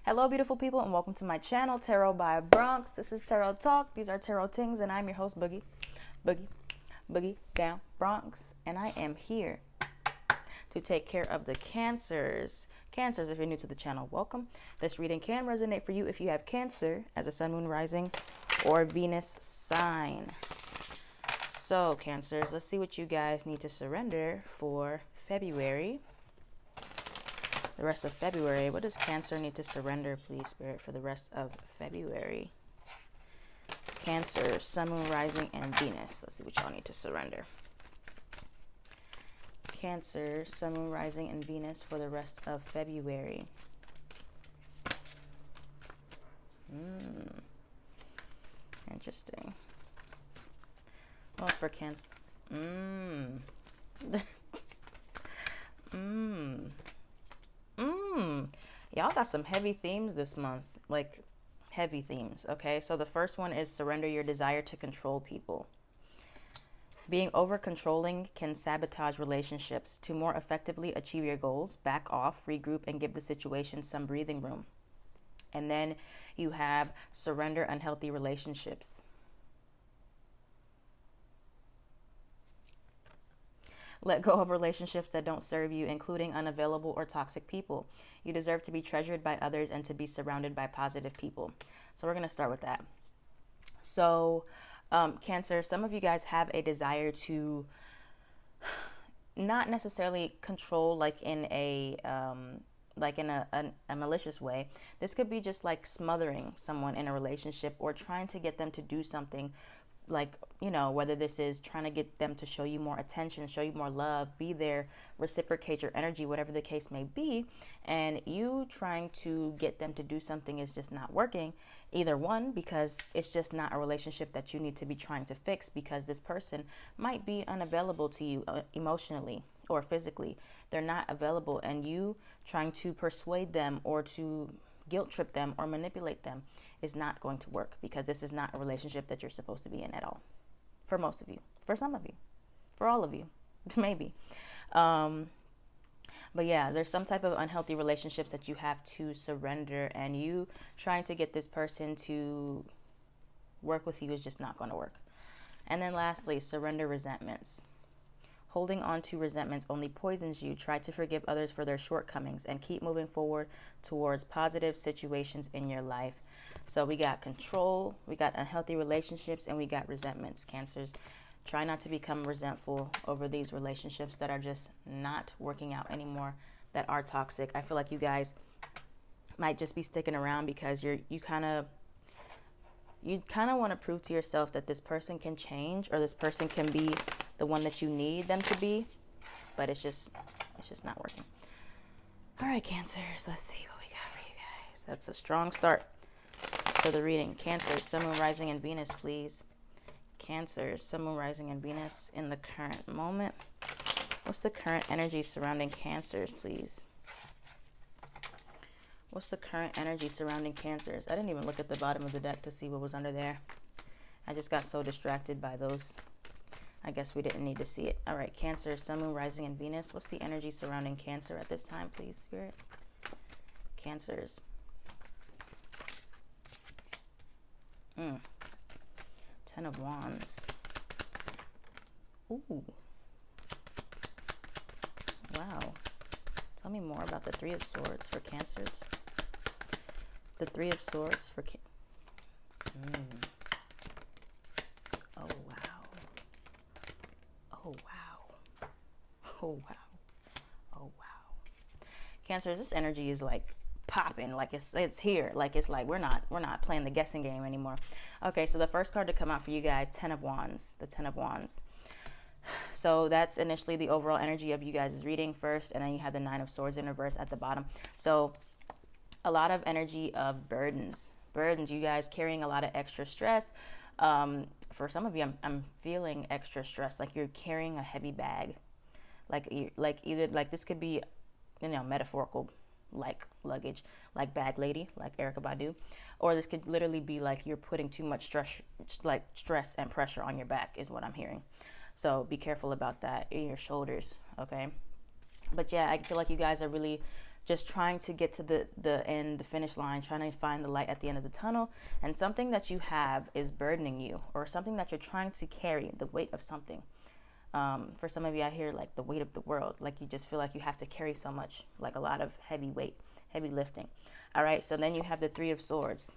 Hello, beautiful people, and welcome to my channel, Tarot by Bronx. This is Tarot Talk. These are Tarot Tings, and I'm your host, Boogie Down Bronx. And I am here to take care of the Cancers. Cancers, if you're new to the channel, welcome. This reading can resonate for you if you have Cancer as a Sun, Moon, Rising, or Venus sign. So, Cancers, let's see what you guys need to surrender for February. The rest of February. What does Cancer need to surrender, please, Spirit, for the rest of February? Cancer, Sun, Moon, Rising, and Venus. Let's see what y'all need to surrender. Cancer, Sun, Moon, Rising, and Venus for the rest of February. Interesting. Well, for Cancer. Y'all got some heavy themes this month, like heavy themes. Okay, so the first one is surrender your desire to control people. Being over controlling can sabotage relationships. To more effectively achieve your goals, back off, regroup, and give the situation some breathing room. And then you have surrender unhealthy relationships. Let go of relationships that don't serve you, including unavailable or toxic people. You deserve to be treasured by others and to be surrounded by positive people. So we're going to start with that. So, Cancer, some of you guys have a desire to not necessarily control like in a malicious way. This could be just like smothering someone in a relationship or trying to get them to do something, like, you know, whether this is trying to get them to show you more attention, show you more love, be there, reciprocate your energy, whatever the case may be, and you trying to get them to do something is just not working. Either one, because it's just not a relationship that you need to be trying to fix, because this person might be unavailable to you emotionally or physically. They're not available, and you trying to persuade them or to guilt trip them or manipulate them is not going to work, because this is not a relationship that you're supposed to be in at all. For most of you, for some of you, for all of you, maybe. But yeah, there's some type of unhealthy relationships that you have to surrender, and you trying to get this person to work with you is just not going to work. And then lastly, surrender resentments. Holding on to resentments only poisons you. Try to forgive others for their shortcomings and keep moving forward towards positive situations in your life. So we got control, we got unhealthy relationships, and we got resentments. Cancers, try not to become resentful over these relationships that are just not working out anymore, that are toxic. I feel like you guys might just be sticking around because you kind of want to prove to yourself that this person can change, or this person can be the one that you need them to be, but it's just not working. All right, Cancers, let's see what we got for you guys. That's a strong start for the reading. Cancer, Sun, Moon, Rising, and Venus, please. Cancer, Sun, Moon, Rising, and Venus in the current moment. What's the current energy surrounding Cancers, please? What's the current energy surrounding Cancers? I didn't even look at the bottom of the deck to see what was under there. I just got so distracted by those. I guess we didn't need to see it. All right, Cancer, Sun, Moon, Rising, and Venus. What's the energy surrounding Cancer at this time, please, Spirit? Cancers. 10 of Wands. Ooh. Wow. Tell me more about the 3 of Swords for Cancers. The 3 of Swords for Oh, wow. Oh, wow. Oh, wow. Oh, wow. Cancers, this energy is like popping, like it's here, like it's like we're not playing the guessing game anymore. Okay, so the first card to come out for you guys, 10 of Wands, the 10 of Wands. So that's initially the overall energy of you guys' reading first, and then you have the 9 of Swords in reverse at the bottom. So a lot of energy of burdens, you guys carrying a lot of extra stress. For some of you, I'm feeling extra stress, like you're carrying a heavy bag, like this could be, metaphorical, like luggage, like bag lady, like Erykah Badu, or this could literally be like you're putting too much stress and pressure on your back is what I'm hearing. So be careful about that in your shoulders, okay? But yeah, I feel like you guys are really just trying to get to the end, the finish line, trying to find the light at the end of the tunnel. And something that you have is burdening you, or something that you're trying to carry, the weight of something. For some of you out here, like the weight of the world, like you just feel like you have to carry so much, like a lot of heavy weight, heavy lifting. All right, so then you have the Three of Swords.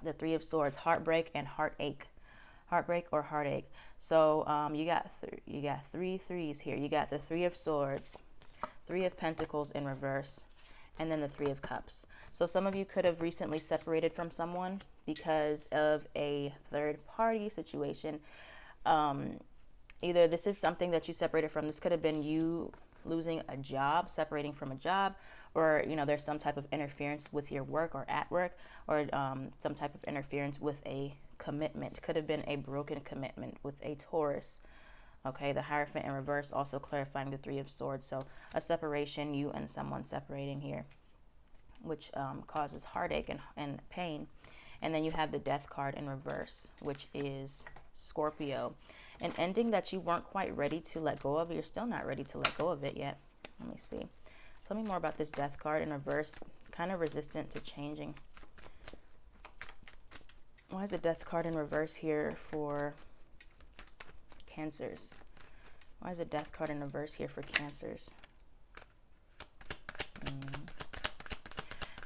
The Three of Swords, heartbreak and heartache. Heartbreak or heartache. So you got three threes here. You got the Three of Swords, Three of Pentacles in reverse, and then the Three of Cups. So some of you could have recently separated from someone because of a third party situation. Either this is something that you separated from. This could have been you losing a job, separating from a job, or, you know, there's some type of interference with your work or at work, or some type of interference with a commitment. Could have been a broken commitment with a Taurus. Okay, the Hierophant in reverse, also clarifying the Three of Swords. So a separation, you and someone separating here, which causes heartache and pain. And then you have the Death card in reverse, which is Scorpio. An ending that you weren't quite ready to let go of. You're still not ready to let go of it yet. Let me see. Tell me more about this Death card in reverse. Kind of resistant to changing. Why is the Death card in reverse here for Cancers? Why is the Death card in reverse here for Cancers?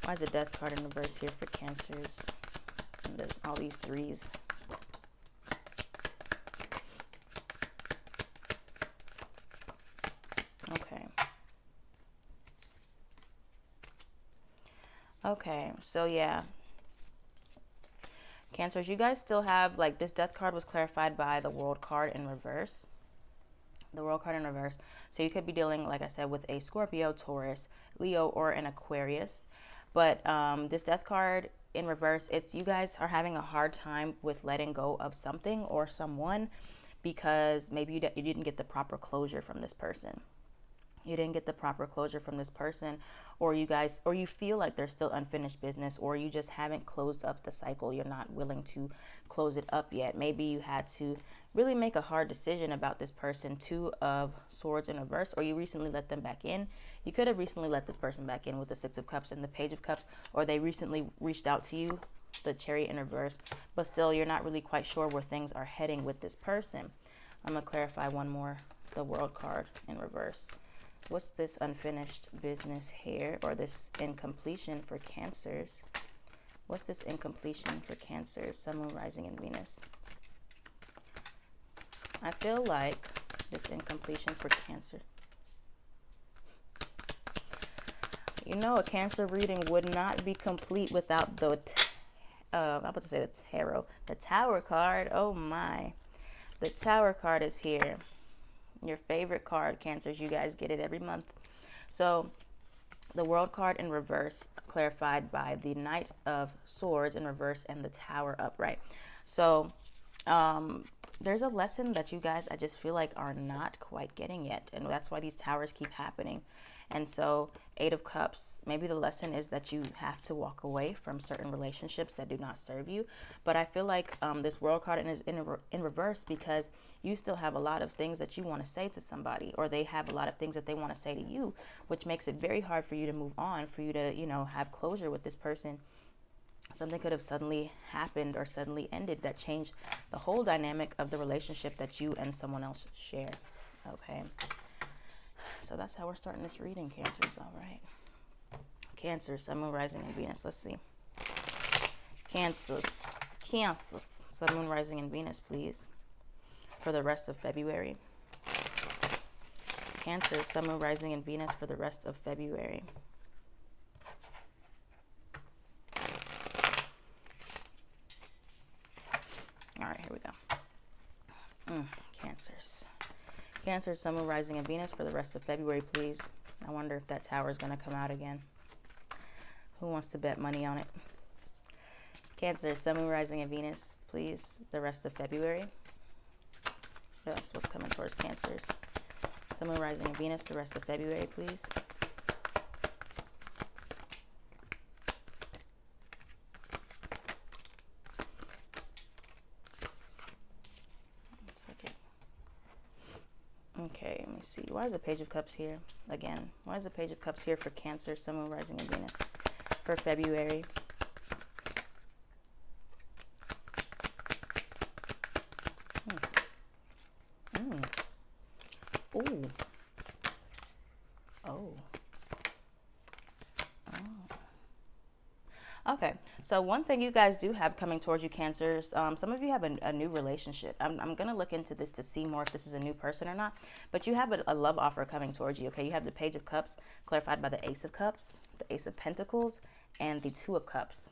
Why is the Death card in reverse here for Cancers? And all these threes. Okay. Okay, so yeah. Cancers, you guys still have, like, this Death card was clarified by the World card in reverse. The World card in reverse. So you could be dealing, like I said, with a Scorpio, Taurus, Leo, or an Aquarius. But this Death card in reverse, it's you guys are having a hard time with letting go of something or someone because maybe you didn't get the proper closure from this person. You didn't get the proper closure from this person, or you feel like there's still unfinished business, or you just haven't closed up the cycle. You're not willing to close it up yet. Maybe you had to really make a hard decision about this person. Two of Swords in reverse, or you recently let them back in. You could have recently let this person back in with the Six of Cups and the Page of Cups, or they recently reached out to you, the Chariot in reverse, but still you're not really quite sure where things are heading with this person. I'm going to clarify one more, the World card in reverse. What's this unfinished business here, or this incompletion for Cancers? What's this incompletion for Cancers? Sun, Moon, Rising, and Venus. I feel like this incompletion for Cancer. You know, a Cancer reading would not be complete without the, I'm about to say the tarot. The Tower card. Oh my. The Tower card is here. Your favorite card, Cancers. You guys get it every month. So the World card in reverse, clarified by the Knight of Swords in reverse and the Tower upright. So there's a lesson that you guys, I just feel like, are not quite getting yet, and that's why these towers keep happening. And so Eight of Cups, maybe the lesson is that you have to walk away from certain relationships that do not serve you. But I feel like this World card is in reverse because you still have a lot of things that you want to say to somebody, or they have a lot of things that they want to say to you, which makes it very hard for you to move on, for you to, you know, have closure with this person. Something could have suddenly happened or suddenly ended that changed the whole dynamic of the relationship that you and someone else share. Okay. So that's how we're starting this reading, Cancers. All right. Cancer, Sun, Moon, Rising, and Venus. Let's see. Cancers. Sun, Moon, Rising, and Venus, please. For the rest of February. Cancer, Sun, Moon, Rising, and Venus for the rest of February. All right, here we go. Cancers. Cancer, Sun, Moon, Rising, and Venus for the rest of February, please. I wonder if that tower is going to come out again. Who wants to bet money on it? Cancer, Sun, Moon, Rising, and Venus, please. The rest of February. That's what's coming towards Cancers. Sun, Moon, Rising, and Venus, the rest of February, please. Okay, let me see. Why is the Page of Cups here? Again, why is the Page of Cups here for Cancer, Sun, Moon, Rising, and Venus for February? Ooh. Oh. Okay, so one thing you guys do have coming towards you, Cancers, some of you have a new relationship. I'm going to look into this to see more if this is a new person or not, but you have a love offer coming towards you, okay? You have the Page of Cups, clarified by the Ace of Cups, the Ace of Pentacles, and the Two of Cups.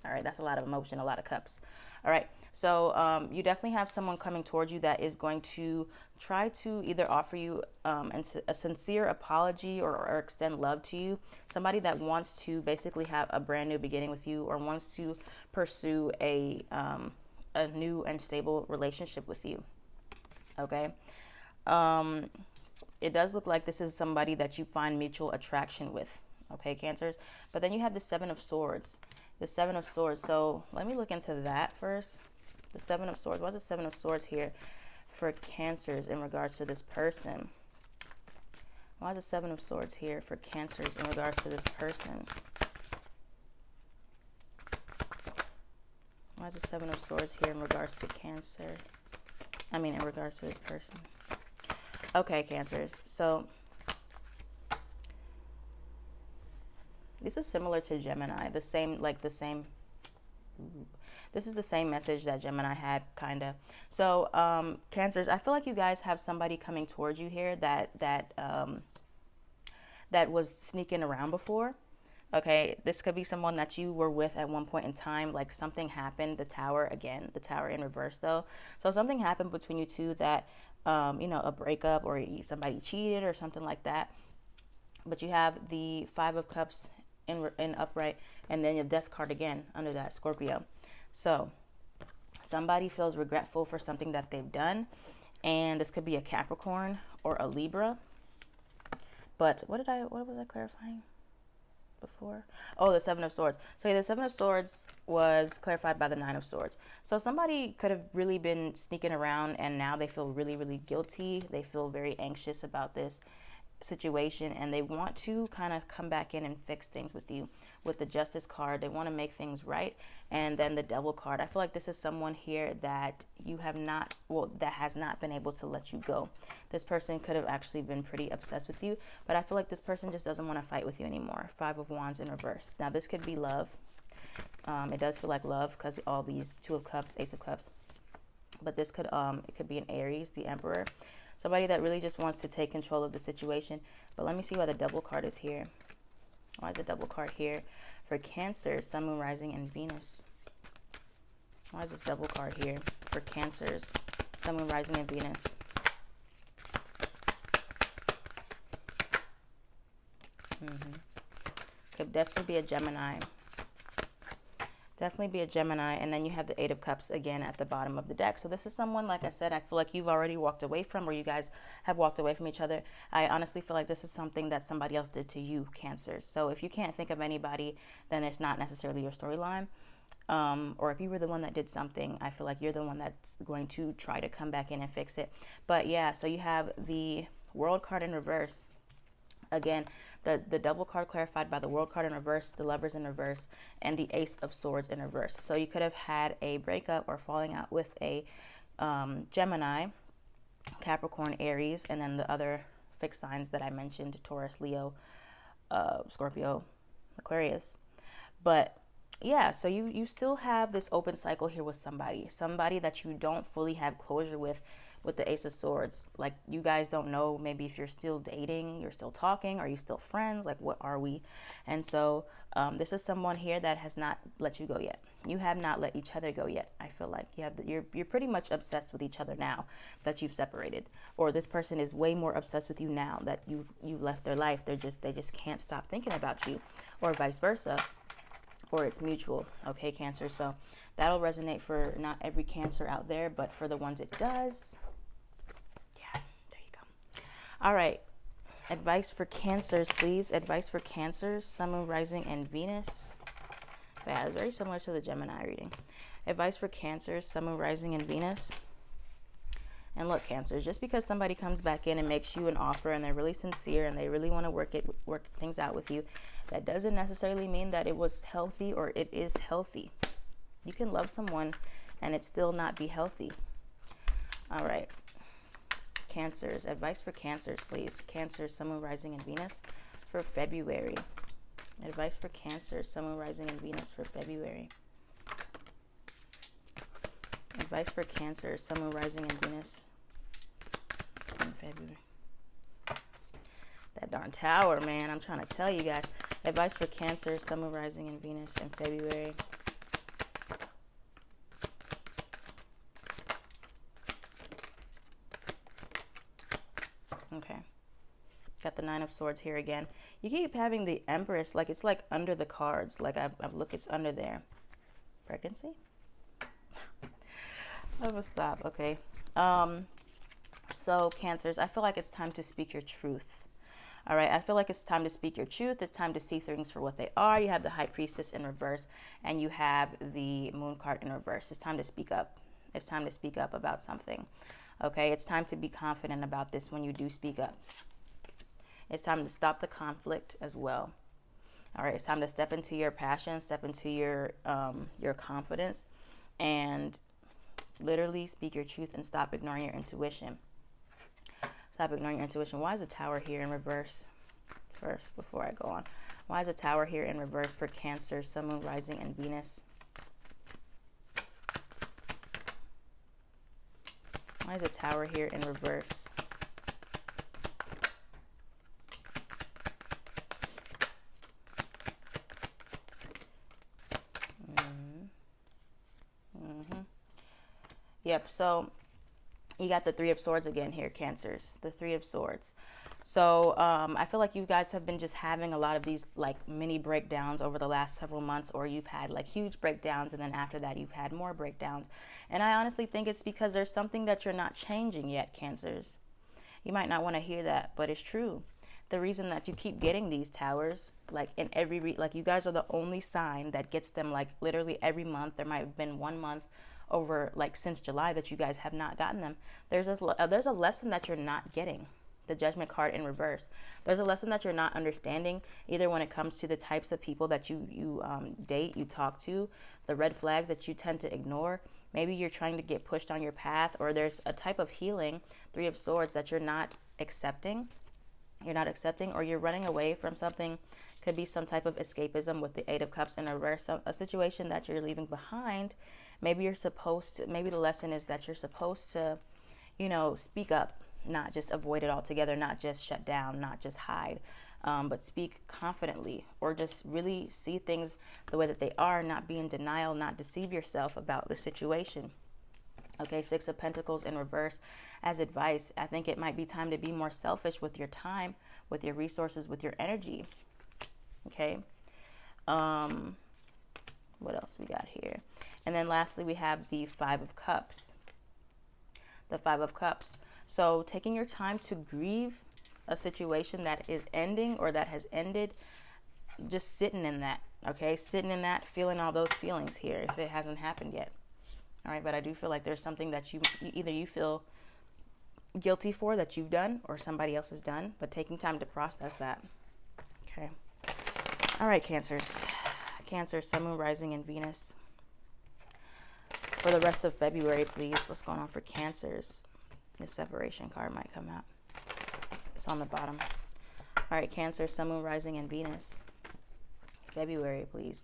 All right, that's a lot of emotion, a lot of cups. All right, so you definitely have someone coming towards you that is going to try to either offer you a sincere apology or extend love to you. Somebody that wants to basically have a brand new beginning with you or wants to pursue a new and stable relationship with you. Okay. It does look like this is somebody that you find mutual attraction with. Okay, Cancers. But then you have the Seven of Swords. The Seven of Swords. So let me look into that first. The Seven of Swords. What's the Seven of Swords here for Cancers in regards to this person? Why is the Seven of Swords here for Cancers in regards to this person? Why is the Seven of Swords here in regards to Cancer? I mean, in regards to this person. Okay, Cancers. So this is similar to Gemini. The same. This is the same message that Gemini had, kind of. So, Cancers, I feel like you guys have somebody coming towards you here that was sneaking around before. Okay, this could be someone that you were with at one point in time. Like something happened. The Tower again. The Tower in reverse, though. So something happened between you two that, a breakup or somebody cheated or something like that. But you have the Five of Cups in upright, and then your Death card again under that, Scorpio. So somebody feels regretful for something that they've done, and this could be a Capricorn or a Libra. But what was I clarifying before? Oh, the Seven of Swords. So yeah, the Seven of Swords was clarified by the Nine of Swords. So somebody could have really been sneaking around, and now they feel really, really guilty. They feel very anxious about this situation, and they want to kind of come back in and fix things with you. With the Justice card, they want to make things right. And then the Devil card, I feel like this is someone here that you have not, that has not been able to let you go. This person could have actually been pretty obsessed with you, but I feel like this person just doesn't want to fight with you anymore. Five of Wands in reverse. Now this could be love. It does feel like love because all these Two of Cups, Ace of Cups, but this could it could be an Aries, the Emperor. Somebody that really just wants to take control of the situation. But let me see why the Devil card is here. Why is the Devil card here for Cancer, Sun, Moon, Rising, and Venus? Why is this Devil card here for Cancers, Sun, Moon, Rising, and Venus? Could definitely be a Gemini. Definitely be a Gemini. And then you have the Eight of Cups again at the bottom of the deck. So this is someone, like I said, I feel like you've already walked away from, or you guys have walked away from each other. I honestly feel like this is something that somebody else did to you, Cancers. So if you can't think of anybody, then it's not necessarily your storyline. Or if you were the one that did something, I feel like you're the one that's going to try to come back in and fix it. But yeah, so you have the World card in reverse. Again, the Devil card clarified by the World card in reverse, the Lovers in reverse, and the Ace of Swords in reverse. So you could have had a breakup or falling out with a Gemini, Capricorn, Aries, and then the other fixed signs that I mentioned, Taurus, Leo, Scorpio, Aquarius. But yeah, so you still have this open cycle here with somebody that you don't fully have closure with the Ace of Swords. Like, you guys don't know maybe if you're still dating, you're still talking, are you still friends, like what are we? And so this is someone here that has not let you go yet. You have not let each other go yet. I feel like you're pretty much obsessed with each other now that you've separated, or this person is way more obsessed with you now that you left their life. They just can't stop thinking about you, or vice versa, or it's mutual. Okay, Cancer. So that'll resonate for not every Cancer out there, but for the ones it does. Yeah, there you go. All right, advice for Cancers, please. Advice for Cancers, Sun, Moon, Rising, and Venus. Yeah, it's very similar to the Gemini reading. Advice for Cancers, Sun, Moon, Rising, and Venus. And look, Cancers, just because somebody comes back in and makes you an offer and they're really sincere and they really want to work things out with you, that doesn't necessarily mean that it was healthy or it is healthy. You can love someone and it still not be healthy. All right. Cancers, advice for Cancers, please. Cancer, Sun, Moon, Rising, and Venus for February. Advice for Cancer, Sun, Moon, Rising, and Venus for February. Advice for Cancer, Sun, Moon, Rising, and Venus in February. That darn tower, man. I'm trying to tell you guys. Advice for Cancer, Sun, Moon, Rising, and Venus in February. Okay. Got the Nine of Swords here again. You keep having the Empress, like it's like under the cards. Like I've look, it's under there. Pregnancy? I will stop. Okay. So Cancers, I feel like it's time to speak your truth. All right. I feel like it's time to speak your truth. It's time to see things for what they are. You have the High Priestess in reverse and you have the Moon card in reverse. It's time to speak up. It's time to speak up about something. Okay. It's time to be confident about this when you do speak up. It's time to stop the conflict as well. All right. It's time to step into your passion, step into your confidence, and literally speak your truth and stop ignoring your intuition. Stop ignoring your intuition. Why is the Tower here in reverse? First, before I go on. Why is the Tower here in reverse for Cancer, Sun, Moon, Rising, and Venus? Why is the Tower here in reverse? Yep, so you got the Three of Swords again here, Cancers. The Three of Swords. So I feel like you guys have been just having a lot of these like mini breakdowns over the last several months, or you've had like huge breakdowns and then after that you've had more breakdowns. And I honestly think it's because there's something that you're not changing yet, Cancers. You might not want to hear that, but it's true. The reason that you keep getting these towers, like in every, like you guys are the only sign that gets them like literally every month. There might have been 1 month over like since July that you guys have not gotten them. There's a lesson that you're not getting. The Judgment card in reverse. There's a lesson that you're not understanding, either when it comes to the types of people that you date, you talk to, the red flags that you tend to ignore. Maybe you're trying to get pushed on your path, or there's a type of healing, Three of Swords, that you're not accepting. You're not accepting, or you're running away from something. Could be some type of escapism with the Eight of Cups in reverse, a situation that you're leaving behind. Maybe you're supposed to, maybe the lesson is that you're supposed to, you know, speak up, not just avoid it altogether, not just shut down, not just hide, but speak confidently, or just really see things the way that they are, not be in denial, not deceive yourself about the situation. Okay, Six of Pentacles in reverse as advice. I think it might be time to be more selfish with your time, with your resources, with your energy. Okay. What else we got here? And then lastly, we have the Five of Cups. The Five of Cups. So taking your time to grieve a situation that is ending or that has ended, just sitting in that, okay? Sitting in that, feeling all those feelings here if it hasn't happened yet. All right, but I do feel like there's something that either you feel guilty for that you've done or somebody else has done, but taking time to process that. Okay. All right, Cancers. Cancer, Sun, Moon, Rising, and Venus. For the rest of February, please. What's going on for Cancers? The Separation card might come out. It's on the bottom. All right, Cancer, Sun, Moon, Rising, and Venus. February, please.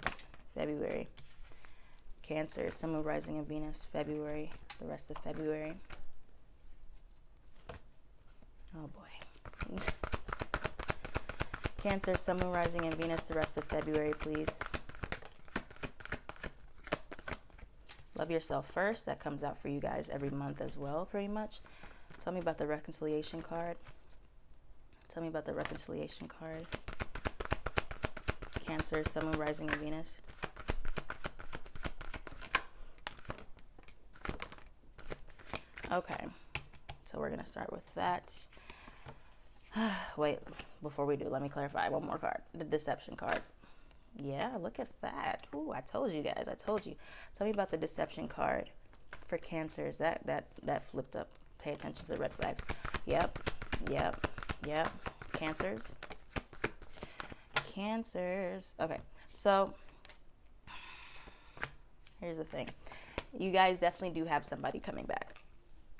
February. Cancer, Sun, Moon, Rising, and Venus. February. The rest of February. Oh, boy. Cancer, Sun, Moon, Rising, and Venus. The rest of February, please. Love yourself first. That comes out for you guys every month as well, pretty much. Tell me about the reconciliation card. Tell me about the reconciliation card. Cancer, Sun, Moon, Rising, and Venus. Okay. So we're going to start with that. Wait, before we do, let me clarify one more card. The Deception card. Yeah, look at that. Ooh, I told you guys. I told you. Tell me about the Deception card for Cancers. That flipped up Pay attention to the red flags. Yep. Cancers. Okay, so here's the thing. You guys definitely do have somebody coming back.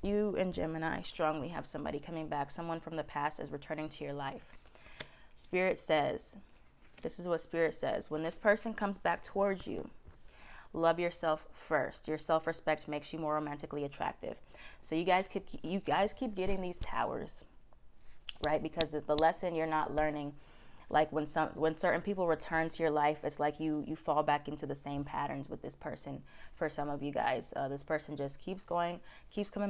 You and Gemini strongly have somebody coming back. Someone from the past is returning to your life. Spirit says, this is what Spirit says. When this person comes back towards you, love yourself first. Your self-respect makes you more romantically attractive. So you guys keep getting these towers, right? Because the lesson you're not learning, like when certain people return to your life, it's like you fall back into the same patterns with this person. For some of you guys, this person just keeps coming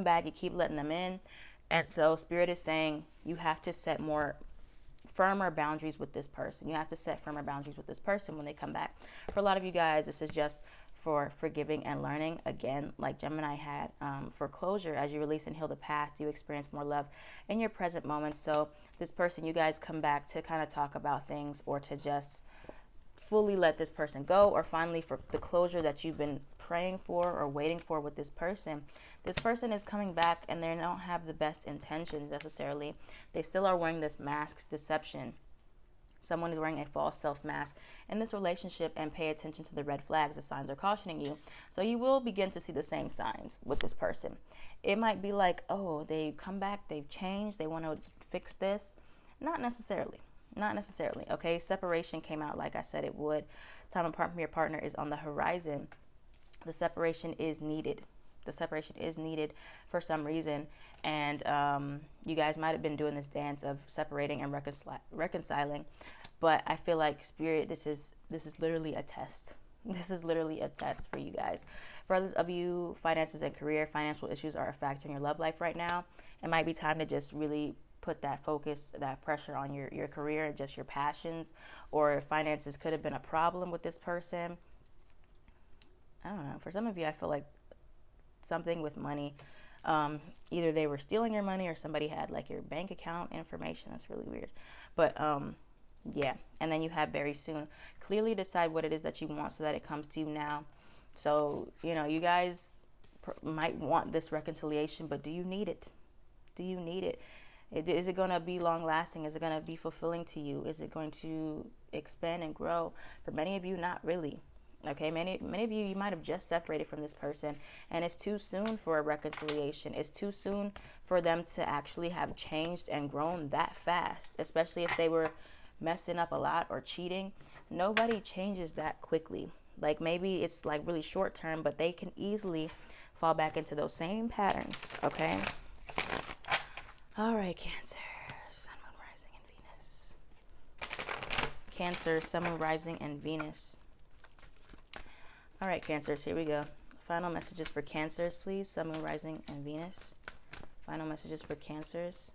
back. You keep letting them in. And so Spirit is saying you have to set firmer boundaries with this person. You have to set firmer boundaries with this person when they come back. For a lot of you guys, this is just for forgiving and learning. Again, like Gemini had, for closure. As you release and heal the past, you experience more love in your present moment. So this person, you guys come back to kind of talk about things, or to just fully let this person go, or finally for the closure that you've been praying for or waiting for with this person. This person is coming back, and they don't have the best intentions necessarily. They still are wearing this mask, deception. Someone is wearing a false self mask in this relationship, and pay attention to the red flags. The signs are cautioning you. So you will begin to see the same signs with this person. It might be like, oh, they come back, they've changed, they want to fix this. Not necessarily. Okay, separation came out like I said it would. Time apart from your partner is on the horizon. The separation is needed. For some reason. And you guys might have been doing this dance of separating and reconciling. But I feel like Spirit, this is literally a test. This is literally a test for you guys. For others of you, finances and career, financial issues are a factor in your love life right now. It might be time to just really put that focus, that pressure on your career and just your passions. Or finances could have been a problem with this person. I don't know. For some of you, I feel like something with money. Either they were stealing your money, or somebody had like your bank account information. That's really weird. But yeah. And then you have very soon. Clearly decide what it is that you want so that it comes to you now. So, you guys might want this reconciliation, but do you need it? Is it going to be long lasting? Is it going to be fulfilling to you? Is it going to expand and grow? For many of you, not really. Okay, many of you might have just separated from this person, and it's too soon for a reconciliation. It's too soon for them to actually have changed and grown that fast, especially if they were messing up a lot or cheating. Nobody changes that quickly. Like, maybe it's like really short term, but they can easily fall back into those same patterns. Okay. All right, Cancer, Sun, Moon, Rising, and Venus. Cancer, Sun, Moon, Rising, and Venus. All right, Cancers, here we go. Final messages for Cancers, please. Sun, Moon, Rising, and Venus. Final messages for Cancers.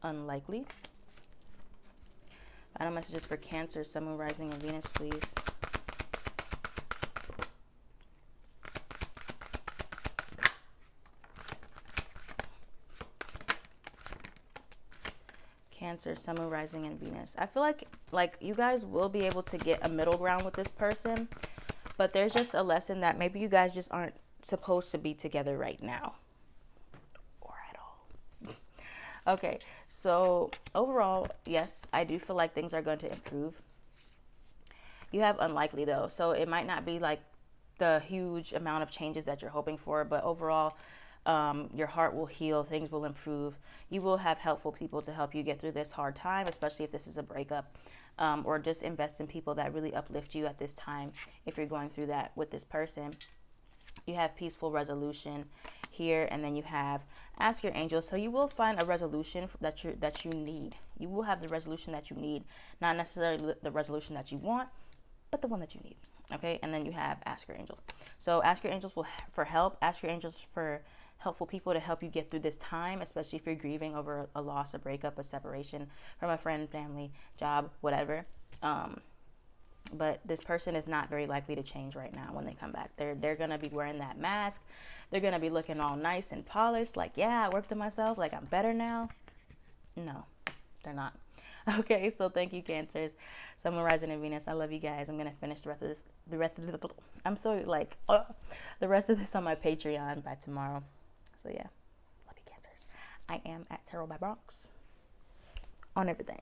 Unlikely. Final messages for Cancer, Sun, Moon, Rising, and Venus, please. Cancer, Sun, Moon, Rising, and Venus. I feel like you guys will be able to get a middle ground with this person, but there's just a lesson that maybe you guys just aren't supposed to be together right now, or at all. Okay, so overall, yes, I do feel like things are going to improve. You have unlikely though, so it might not be like the huge amount of changes that you're hoping for, but overall, your heart will heal, things will improve. You will have helpful people to help you get through this hard time, especially if this is a breakup, or just invest in people that really uplift you at this time if you're going through that with this person. You have peaceful resolution here, and then you have ask your angels. So you will find a resolution that you need. You will have the resolution that you need, not necessarily the resolution that you want, but the one that you need. Okay, and then you have ask your angels. So ask your angels for help. Ask your angels for helpful people to help you get through this time, especially if you're grieving over a loss, a breakup, a separation from a friend, family, job, whatever. But this person is not very likely to change right now when they come back. They're going to be wearing that mask. They're going to be looking all nice and polished, like, yeah, I worked on myself, like I'm better now. No, they're not. Okay, so thank you, Cancers. Sun, Moon, Rising, and Venus. I love you guys. I'm going to finish the rest of this. I'm so like, the rest of this on my Patreon by tomorrow. So yeah, love you, Cancers. I am at Tarotbybronx on everything.